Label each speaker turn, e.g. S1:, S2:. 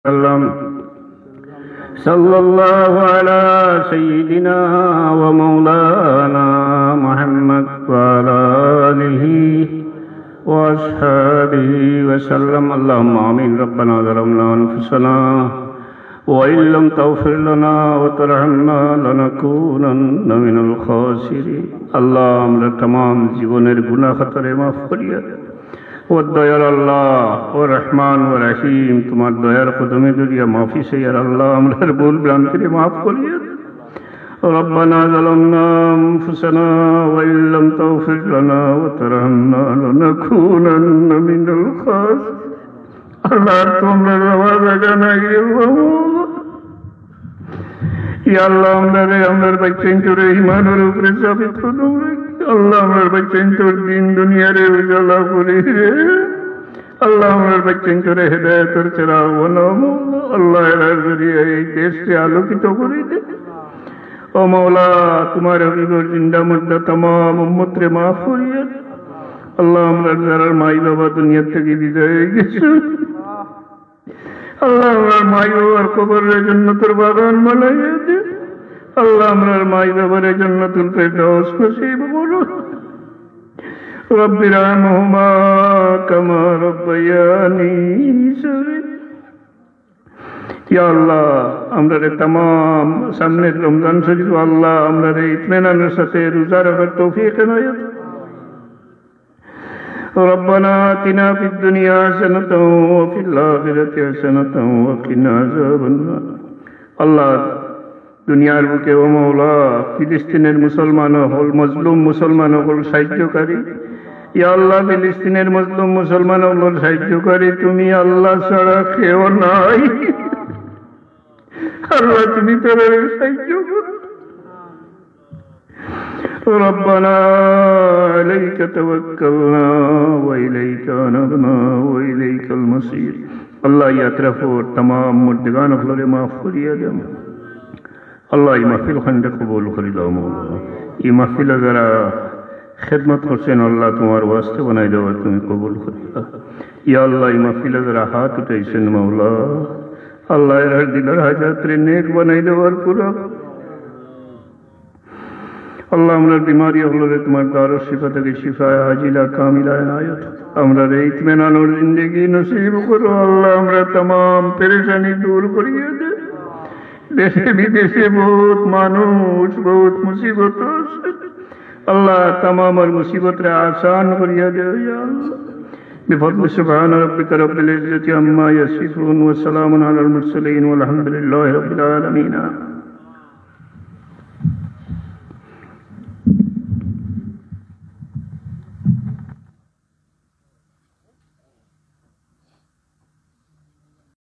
S1: وسلم صلى الله على سيدنا ومولانا محمد وعلى آله وأصحابه وسلم اللهم آمين ربنا ظلمنا أنفسنا وإن لم تغفر لنا وترحمنا لنكونن من الخاسرين আল্লাহ আমরা तमाम জীবনের গুনাহ খাতারে মাফ করিয়া ও দয়ার আল্লাহ ও রহমান ও রহিম তোমার দয়ার কদমে দরিয়া মাফি সে আর আল্লাহ আমরার ভুল ভ্রান্তিরে মাফ করিয়া ربنا ظلمنا أنفسنا وإن لم تغفر لنا وترحمنا لنكونن من الخاسرين আল্লাহ তোমরা আওয়াজ জানাই ইয়া আল্লাহ আমরার বাচ্চান তোর ঈমানের উপরে সাবিত কদম রাখি আল্লাহ আমরার বাচ্চান তোর দিন দুনিয়ারে উজালা করে আল্লাহ আমরার বাচ্চান তোর হেদায়েতের চিরাগ বানাও আল্লাহ এর জরিয়ে এই দেশকে আলোকিত করে দে ও মওলা তোমার হাবিবের জিন্দা মুর্দা तमाम উম্মত রে মাফ করিয়ে আল্লাহ আমরার যারা মাই বাবা দুনিয়া থেকে বিদায় হয়ে গেছে আল্লাহ আমার মাই বাবার কবরের জান্নাতের বাগান বানাইয়া দে আল্লাহ আমার মাই বাবার জান্নাতুল ফেরদাউস নসিব করো রব্বি রহমহুমা কামা রব্বায়ানি সগীরা ইয়া আল্লাহ আমরা तमाम সামনের রমজান শরীফ আল্লাহ আমরা ইতমিনানের সাথে রোজা রাখার তৌফিক এনায়েত ربنا آتنا في الدنيا حسنة وفي الآخرة حسنة وقنا عذاب النار আল্লাহ দুনিয়ার বুকে ও মওলা ফিলিস্তিনের মুসলমান হল মজলুম মুসলমান হল সাহায্যকারী ইয়া আল্লাহ ফিলিস্তিনের মজলুম মুসলমান হল সাহায্যকারী তুমি আল্লাহ ছাড়া কেউ নাই আল্লাহ তুমি তাদের সাহায্য করো ربنا عليك توكلنا وإليك أنبنا وإليك المصير الله يترفع تمام مردگان اخلال معاف کریے دے اللہ یہ محفل خند قبول خریدا مولا یہ محفل اگر خدمت حسین اللہ تمہار واسطے بنائی دو تمہیں قبول خریدا یا اللہ یہ محفل اگر ہاتھ اٹھائیسن مولا اللہ ہر دل حاجات رے نیک بنائی دو اور پورا আল্লাহ আমরার বিমারি হলে তোমার দারুস শিফা থেকে শিফায় আজিলা কামিলা ইনায়াত আমরার ইতমিনানুর জিন্দেগি নসিব করো আল্লাহ আমরা तमाम পেরেশানি দূর করিয়ে দে দেশে বিদেশে বহুত মানুষ বহুত মুসিবত আছে আল্লাহ तमाम মুসিবত রে আসান করিয়ে দে ইয়া আল্লাহ بفضل سبحان ربك رب العزة عما يصفون وسلام على المرسلين والحمد لله رب العالمين